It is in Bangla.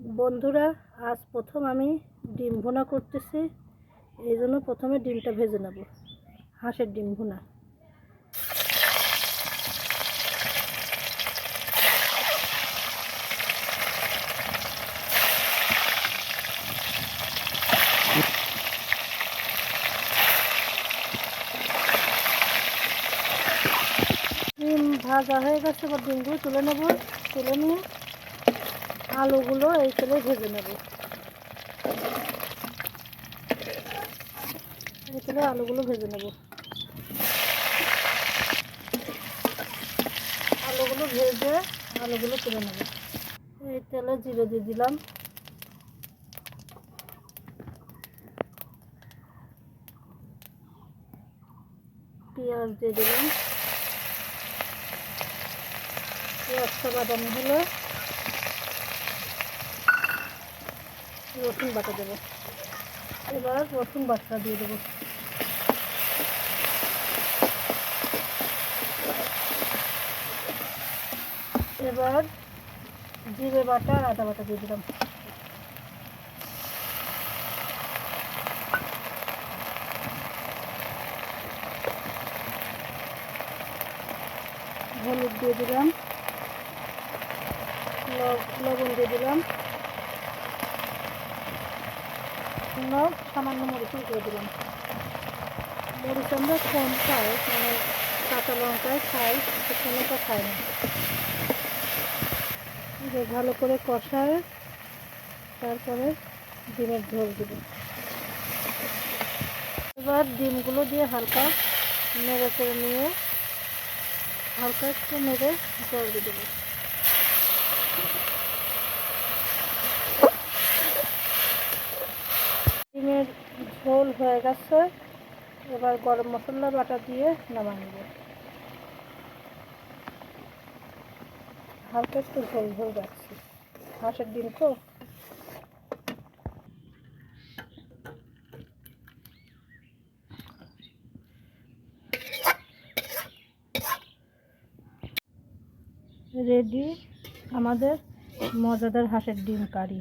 বন্ধুরা, আজ প্রথম আমি ডিম ভুনা করতেছি। এই জন্য প্রথমে ডিমটা ভেজে নেব। হাঁসের ডিম ভুনা। ডিম ভাজা হয়ে গেছে, এবার ডিমগুলো তুলে নেব। তুলে নিয়ে আলুগুলো এই তেলে ভেজে নেব। এই তেলে আলুগুলো ভেজে নেব। আলুগুলো ভেজে আলুগুলো তুলে নেব। এই তেলে জিরে দিয়ে দিলাম, পেঁয়াজ দিয়ে দিলাম। পেঁয়াজটা বাদামি হলে রসুন বাটা দেবো। এবার রসুন বাটা দিয়ে দেবো। এবার জিরে বাটা আর আদা বাটা দিয়ে দিলাম। হলুদ দিয়ে দিলাম, লবণ দিয়ে দিলাম, সামান্য মরিচ করে দিলাম। মরিচ আমরা কম খাই, মানে কাঁচা লঙ্কায় খাই, শুকনোটা খাই না। ভালো করে কষায় তারপরে ডিমের ঝোল দেব। এবার ডিমগুলো দিয়ে হালকা নেড়ে করে নিয়ে হালকা একটু নেড়ে জল দিয়ে দেবো। ডিমের ঝোল হয়ে গেছে, এবার গরম মশলা বাটা দিয়ে নামিয়ে নেব। হালকা একটু ঝোল ঝোল রাখছি, হাঁসের ডিম তো। রেডি আমাদের মজাদার হাঁসের ডিম কারি।